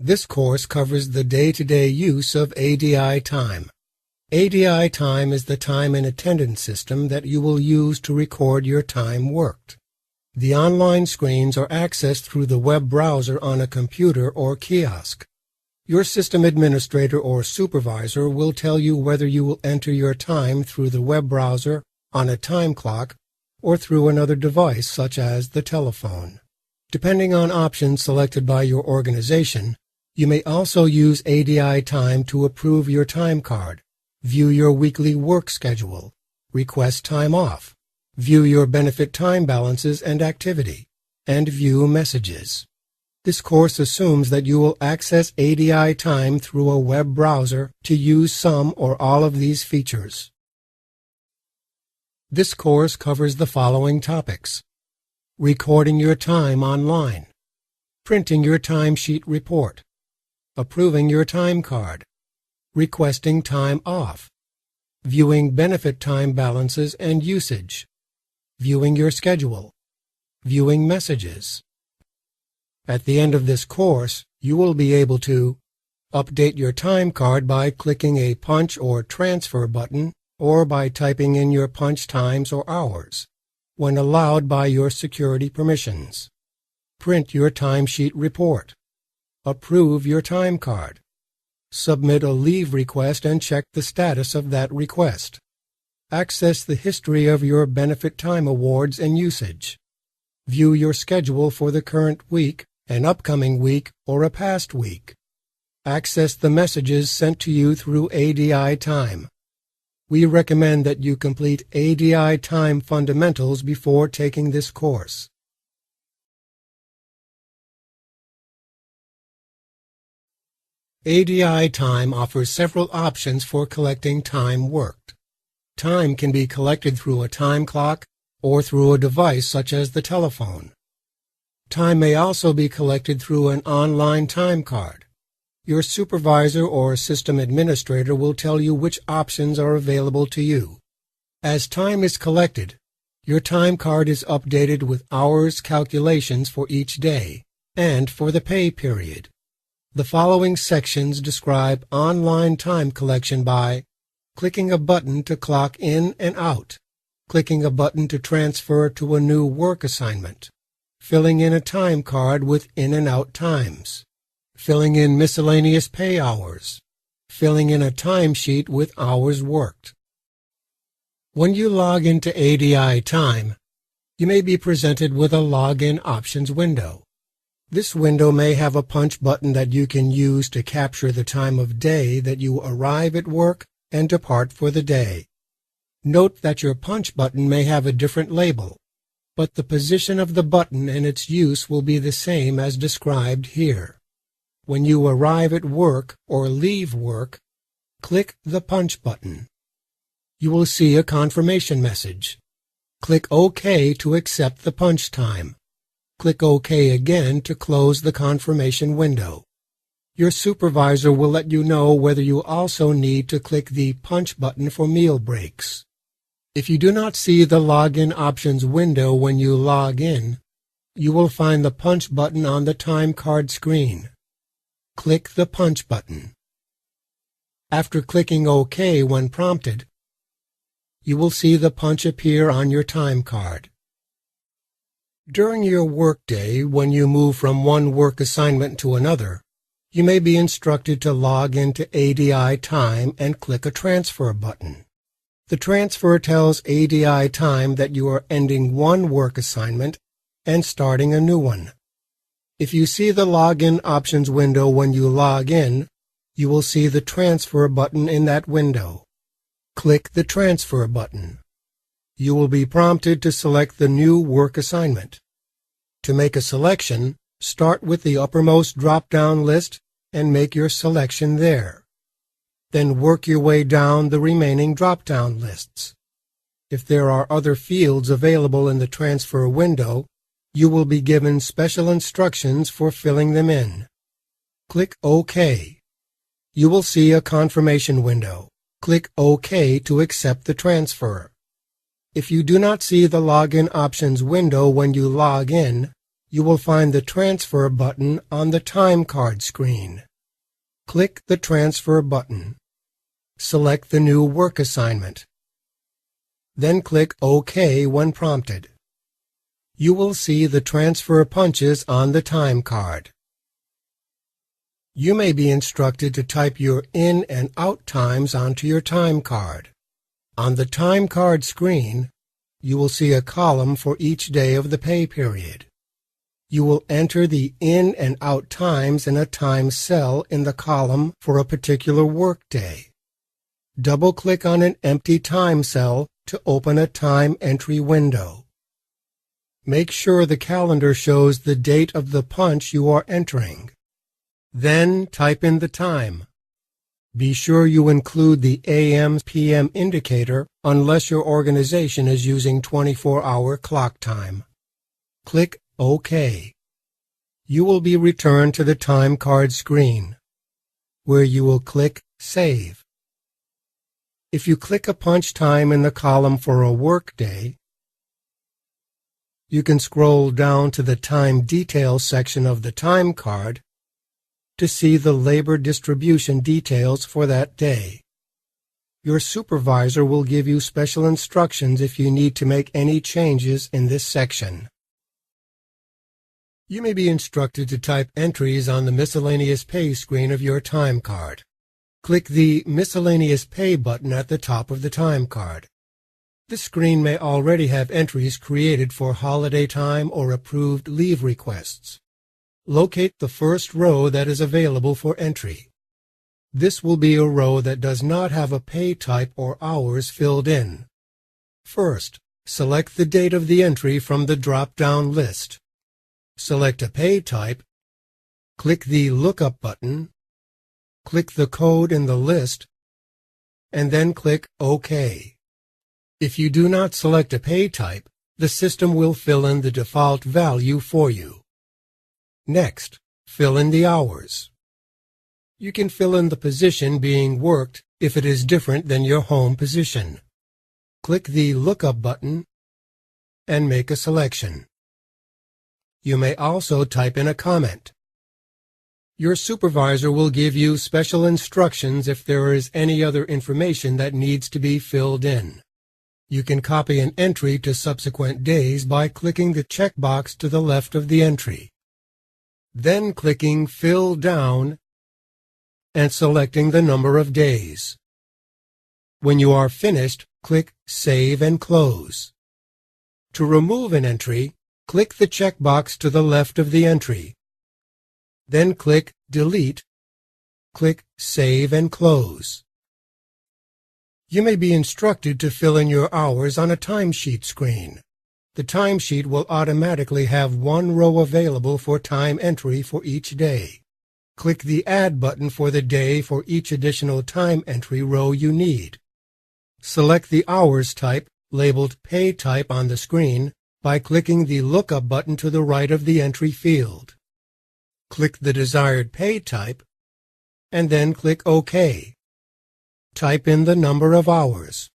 This course covers the day-to-day use of ADI time. ADI time is the time and attendance system that you will use to record your time worked. The online screens are accessed through the web browser on a computer or kiosk. Your system administrator or supervisor will tell you whether you will enter your time through the web browser, on a time clock, or through another device such as the telephone. Depending on options selected by your organization, you may also use ADI time to approve your time card, view your weekly work schedule, request time off, view your benefit time balances and activity, and view messages. This course assumes that you will access ADI time through a web browser to use some or all of these features. This course covers the following topics: recording your time online, printing your timesheet report, approving your time card, requesting time off, viewing benefit time balances and usage, viewing your schedule, viewing messages. At the end of this course, you will be able to update your time card by clicking a punch or transfer button or by typing in your punch times or hours, when allowed by your security permissions. Print your timesheet report. Approve your time card. Submit a leave request and check the status of that request. Access the history of your benefit time awards and usage. View your schedule for the current week, an upcoming week, or a past week. Access the messages sent to you through ADI time. We recommend that you complete ADI time fundamentals before taking this course. ADI time offers several options for collecting time worked. Time can be collected through a time clock or through a device such as the telephone. Time may also be collected through an online time card. Your supervisor or system administrator will tell you which options are available to you. As time is collected, your time card is updated with hours calculations for each day and for the pay period. The following sections describe online time collection by clicking a button to clock in and out, clicking a button to transfer to a new work assignment, filling in a time card with in and out times, filling in miscellaneous pay hours, filling in a timesheet with hours worked. When you log into ADI time, you may be presented with a Login Options window. This window may have a punch button that you can use to capture the time of day that you arrive at work and depart for the day. Note that your punch button may have a different label, but the position of the button and its use will be the same as described here. When you arrive at work or leave work, click the punch button. You will see a confirmation message. Click OK to accept the punch time. Click OK again to close the confirmation window. Your supervisor will let you know whether you also need to click the punch button for meal breaks. If you do not see the Login Options window when you log in, you will find the punch button on the time card screen. Click the punch button. After clicking OK when prompted, you will see the punch appear on your time card. During your workday, when you move from one work assignment to another, you may be instructed to log into ADI time and click a transfer button. The transfer tells ADI time that you are ending one work assignment and starting a new one. If you see the Login Options window when you log in, you will see the transfer button in that window. Click the transfer button. You will be prompted to select the new work assignment. To make a selection, start with the uppermost drop-down list and make your selection there. Then work your way down the remaining drop-down lists. If there are other fields available in the transfer window, you will be given special instructions for filling them in. Click OK. You will see a confirmation window. Click OK to accept the transfer. If you do not see the Login Options window when you log in, you will find the Transfer button on the time card screen. Click the Transfer button. Select the new work assignment. Then click OK when prompted. You will see the transfer punches on the time card. You may be instructed to type your in and out times onto your time card. On the time card screen, you will see a column for each day of the pay period. You will enter the in and out times in a time cell in the column for a particular workday. Double-click on an empty time cell to open a time entry window. Make sure the calendar shows the date of the punch you are entering. Then type in the time. Be sure you include the AM/PM indicator unless your organization is using 24-hour clock time. Click OK. You will be returned to the time card screen, where you will click Save. If you click a punch time in the column for a workday, you can scroll down to the Time Details section of the time card to see the labor distribution details for that day. Your supervisor will give you special instructions if you need to make any changes in this section. You may be instructed to type entries on the Miscellaneous Pay screen of your time card. Click the Miscellaneous Pay button at the top of the time card. This screen may already have entries created for holiday time or approved leave requests. Locate the first row that is available for entry. This will be a row that does not have a pay type or hours filled in. First, select the date of the entry from the drop-down list. Select a pay type, click the Lookup button, click the code in the list, and then click OK. If you do not select a pay type, the system will fill in the default value for you. Next, fill in the hours. You can fill in the position being worked if it is different than your home position. Click the Lookup button and make a selection. You may also type in a comment. Your supervisor will give you special instructions if there is any other information that needs to be filled in. You can copy an entry to subsequent days by clicking the checkbox to the left of the entry, then clicking Fill Down and selecting the number of days. When you are finished, click Save and Close. To remove an entry, click the checkbox to the left of the entry. Then click Delete. Click Save and Close. You may be instructed to fill in your hours on a timesheet screen. The timesheet will automatically have one row available for time entry for each day. Click the Add button for the day for each additional time entry row you need. Select the hours type, labeled Pay Type on the screen, by clicking the Lookup button to the right of the entry field. Click the desired pay type, and then click OK. Type in the number of hours.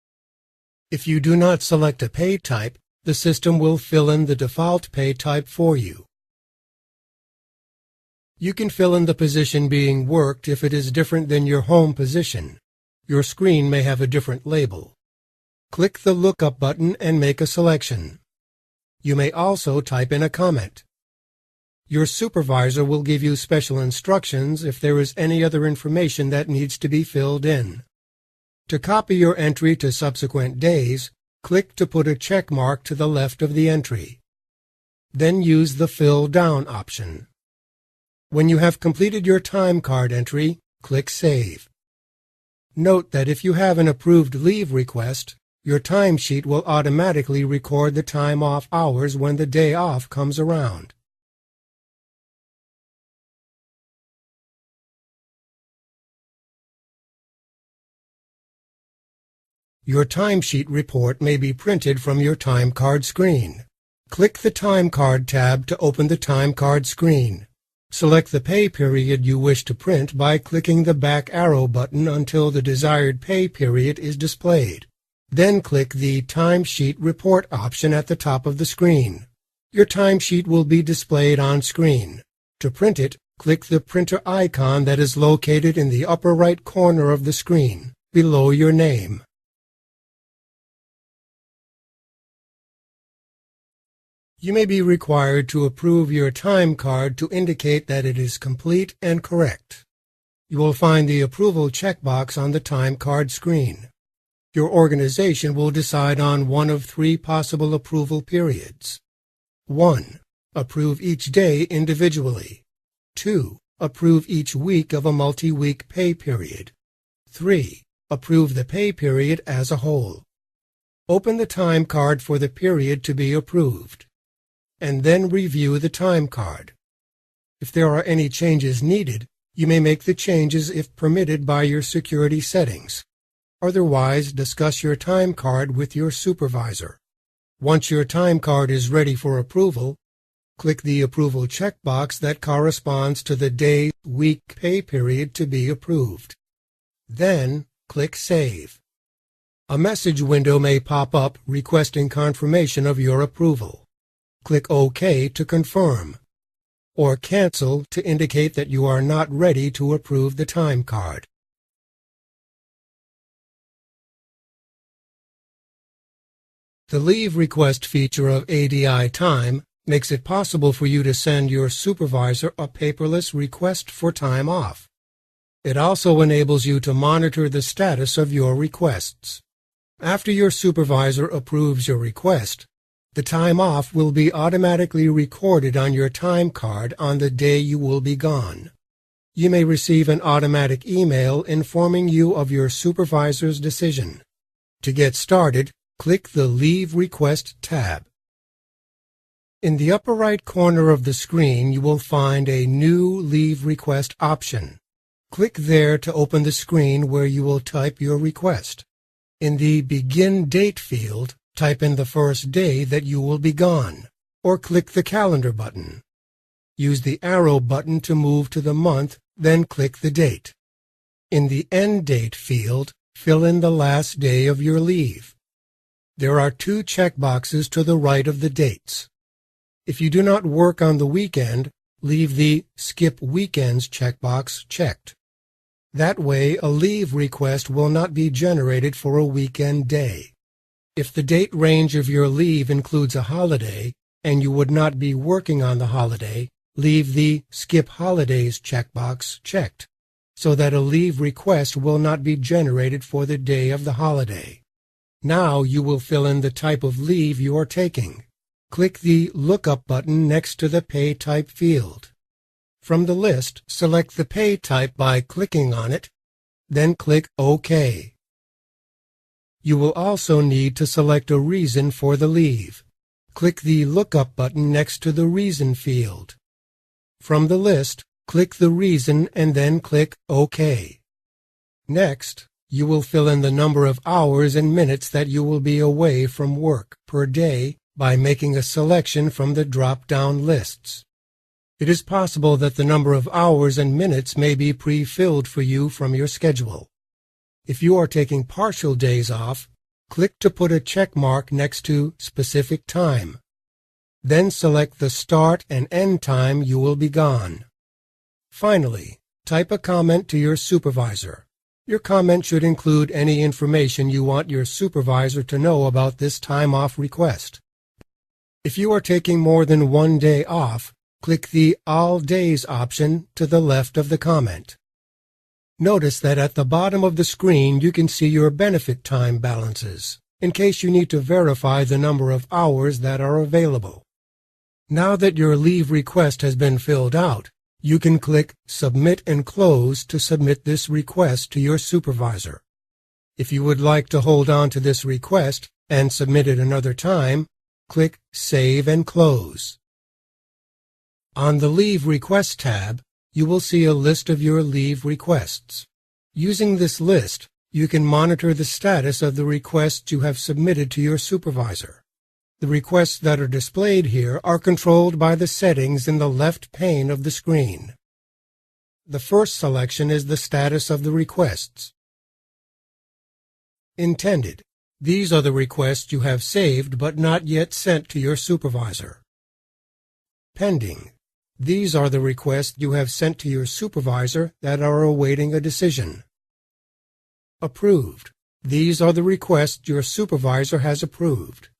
If you do not select a pay type, the system will fill in the default pay type for you. You can fill in the position being worked if it is different than your home position. Your screen may have a different label. Click the Lookup button and make a selection. You may also type in a comment. Your supervisor will give you special instructions if there is any other information that needs to be filled in. To copy your entry to subsequent days, click to put a check mark to the left of the entry. Then use the Fill Down option. When you have completed your time card entry, click Save. Note that if you have an approved leave request, your timesheet will automatically record the time off hours when the day off comes around. Your timesheet report may be printed from your time card screen. Click the Time Card tab to open the time card screen. Select the pay period you wish to print by clicking the back arrow button until the desired pay period is displayed. Then click the Timesheet Report option at the top of the screen. your timesheet will be displayed on screen. To print it, click the printer icon that is located in the upper right corner of the screen, below your name. You may be required to approve your time card to indicate that it is complete and correct. You will find the approval checkbox on the time card screen. Your organization will decide on one of three possible approval periods. 1. Approve each day individually. 2. Approve each week of a multi-week pay period. 3. Approve the pay period as a whole. Open the time card for the period to be approved, and then review the time card. If there are any changes needed, you may make the changes if permitted by your security settings. Otherwise, discuss your time card with your supervisor. Once your time card is ready for approval, click the approval checkbox that corresponds to the day-week pay period to be approved. Then, click Save. A message window may pop up requesting confirmation of your approval. Click OK to confirm, or Cancel to indicate that you are not ready to approve the time card. The Leave Request feature of ADI Time makes it possible for you to send your supervisor a paperless request for time off. It also enables you to monitor the status of your requests. After your supervisor approves your request, the time off will be automatically recorded on your time card on the day you will be gone. You may receive an automatic email informing you of your supervisor's decision. To get started, click the Leave Request tab. In the upper right corner of the screen, you will find a New Leave Request option. Click there to open the screen where you will type your request. In the Begin Date field, type in the first day that you will be gone, or click the Calendar button. Use the arrow button to move to the month, then click the date. In the End Date field, fill in the last day of your leave. There are two checkboxes to the right of the dates. If you do not work on the weekend, leave the Skip Weekends checkbox checked. That way, a leave request will not be generated for a weekend day. If the date range of your leave includes a holiday, and you would not be working on the holiday, leave the Skip Holidays checkbox checked, so that a leave request will not be generated for the day of the holiday. Now you will fill in the type of leave you are taking. Click the Lookup button next to the Pay Type field. From the list, select the pay type by clicking on it, then click OK. You will also need to select a reason for the leave. Click the Lookup button next to the Reason field. From the list, click the reason and then click OK. Next, you will fill in the number of hours and minutes that you will be away from work per day by making a selection from the drop-down lists. It is possible that the number of hours and minutes may be pre-filled for you from your schedule. If you are taking partial days off, click to put a check mark next to Specific Time. Then select the start and end time you will be gone. Finally, type a comment to your supervisor. Your comment should include any information you want your supervisor to know about this time off request. If you are taking more than one day off, click the All Days option to the left of the comment. Notice that at the bottom of the screen you can see your benefit time balances, in case you need to verify the number of hours that are available. Now that your leave request has been filled out, you can click Submit and Close to submit this request to your supervisor. If you would like to hold on to this request and submit it another time, click Save and Close. On the Leave Request tab, you will see a list of your leave requests. Using this list, you can monitor the status of the requests you have submitted to your supervisor. The requests that are displayed here are controlled by the settings in the left pane of the screen. The first selection is the status of the requests. Intended. These are the requests you have saved but not yet sent to your supervisor. Pending. These are the requests you have sent to your supervisor that are awaiting a decision. Approved. These are the requests your supervisor has approved.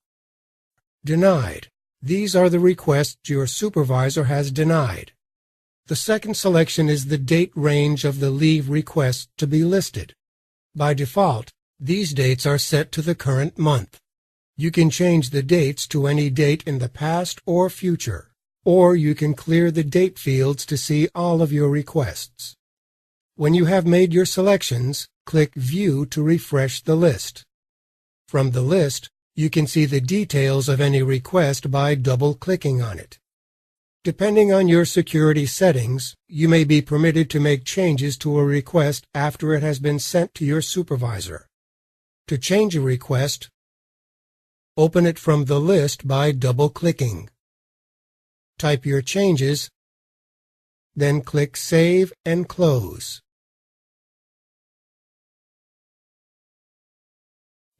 Denied. These are the requests your supervisor has denied. The second selection is the date range of the leave request to be listed. By default, these dates are set to the current month. You can change the dates to any date in the past or future, or you can clear the date fields to see all of your requests. When you have made your selections, click View to refresh the list. From the list, you can see the details of any request by double-clicking on it. Depending on your security settings, you may be permitted to make changes to a request after it has been sent to your supervisor. To change a request, open it from the list by double-clicking. Type your changes, then click Save and Close.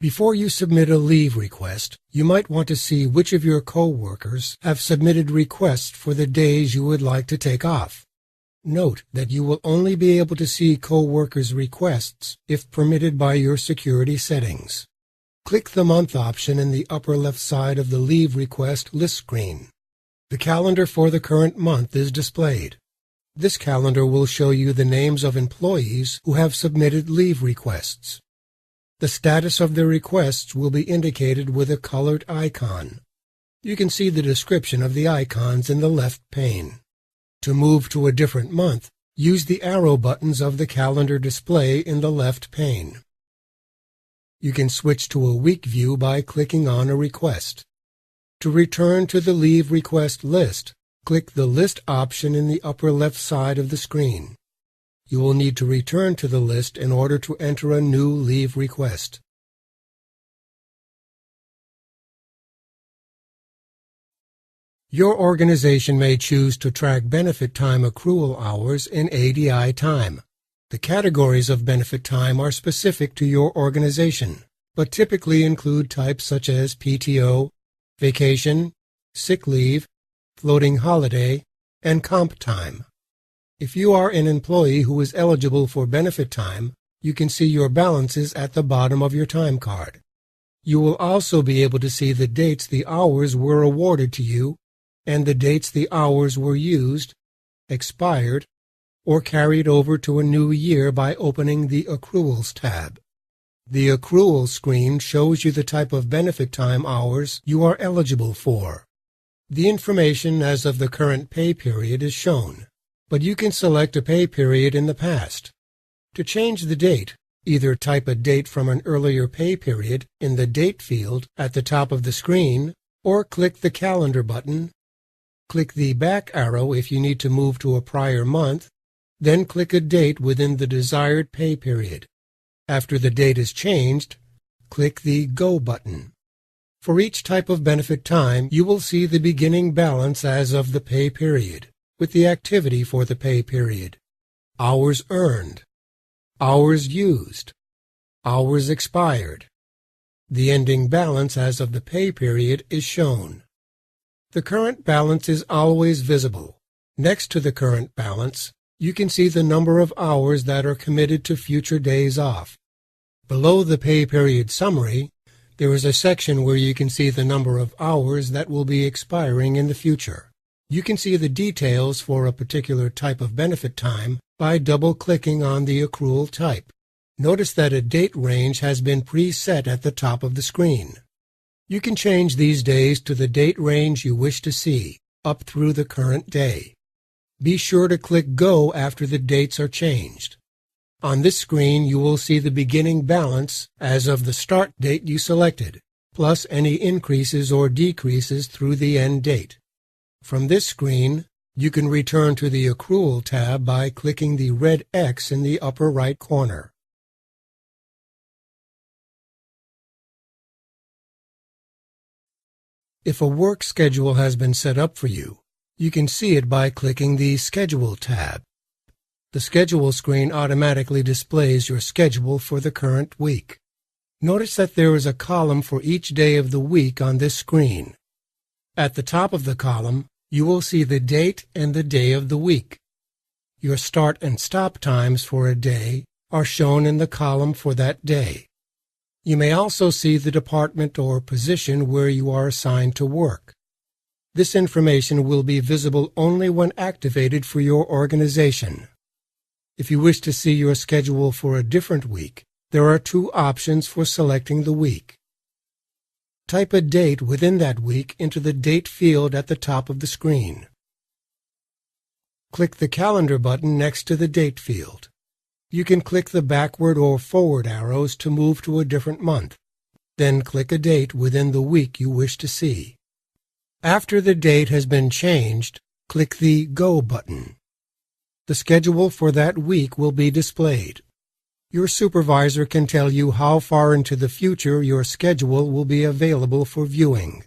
Before you submit a leave request, you might want to see which of your coworkers have submitted requests for the days you would like to take off. Note that you will only be able to see coworkers' requests if permitted by your security settings. Click the Month option in the upper left side of the Leave Request list screen. The calendar for the current month is displayed. This calendar will show you the names of employees who have submitted leave requests. The status of their requests will be indicated with a colored icon. You can see the description of the icons in the left pane. To move to a different month, use the arrow buttons of the calendar display in the left pane. You can switch to a week view by clicking on a request. To return to the leave request list, click the List option in the upper left side of the screen. You will need to return to the list in order to enter a new leave request. Your organization may choose to track benefit time accrual hours in ADI time. The categories of benefit time are specific to your organization, but typically include types such as PTO, vacation, sick leave, floating holiday, and comp time. If you are an employee who is eligible for benefit time, you can see your balances at the bottom of your time card. You will also be able to see the dates the hours were awarded to you and the dates the hours were used, expired, or carried over to a new year by opening the Accruals tab. The Accruals screen shows you the type of benefit time hours you are eligible for. The information as of the current pay period is shown, but you can select a pay period in the past. To change the date, either type a date from an earlier pay period in the Date field at the top of the screen, or click the Calendar button. Click the back arrow if you need to move to a prior month, then click a date within the desired pay period. After the date is changed, click the Go button. For each type of benefit time, you will see the beginning balance as of the pay period, with the activity for the pay period, hours earned, hours used, hours expired. The ending balance as of the pay period is shown. The current balance is always visible. Next to the current balance, you can see the number of hours that are committed to future days off. Below the pay period summary, there is a section where you can see the number of hours that will be expiring in the future. You can see the details for a particular type of benefit time by double-clicking on the accrual type. Notice that a date range has been preset at the top of the screen. You can change these days to the date range you wish to see, up through the current day. Be sure to click Go after the dates are changed. On this screen, you will see the beginning balance as of the start date you selected, plus any increases or decreases through the end date. From this screen, you can return to the Accrual tab by clicking the red X in the upper right corner. If a work schedule has been set up for you, you can see it by clicking the Schedule tab. The Schedule screen automatically displays your schedule for the current week. Notice that there is a column for each day of the week on this screen. At the top of the column, You will see the date and the day of the week. Your start and stop times for a day are shown in the column for that day. You may also see the department or position where you are assigned to work. This information will be visible only when activated for your organization. If you wish to see your schedule for a different week, there are two options for selecting the week. Type a date within that week into the Date field at the top of the screen. Click the Calendar button next to the Date field. You can click the backward or forward arrows to move to a different month. Then click a date within the week you wish to see. After the date has been changed, click the Go button. The schedule for that week will be displayed. Your supervisor can tell you how far into the future your schedule will be available for viewing.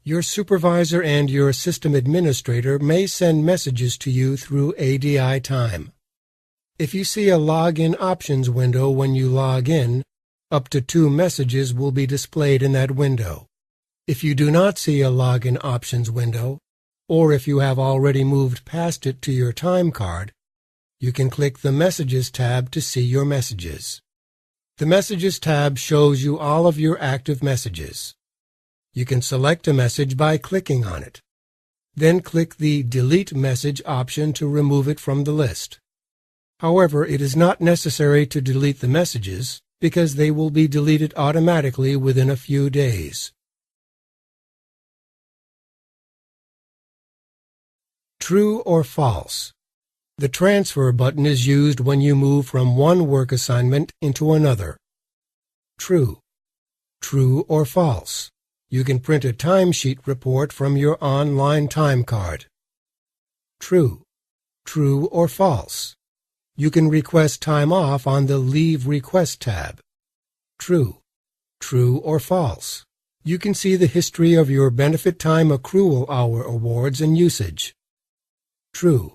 Your supervisor and your system administrator may send messages to you through ADI Time. If you see a Login Options window when you log in, up to 2 messages will be displayed in that window. If you do not see a Login Options window, or if you have already moved past it to your time card, you can click the Messages tab to see your messages. The Messages tab shows you all of your active messages. You can select a message by clicking on it. Then click the Delete Message option to remove it from the list. However, it is not necessary to delete the messages because they will be deleted automatically within a few days. True or false. The transfer button is used when you move from one work assignment into another. True. True or false. You can print a timesheet report from your online time card. True. True or false. You can request time off on the Leave Request tab. True. True or false. You can see the history of your benefit time accrual hour awards and usage. True.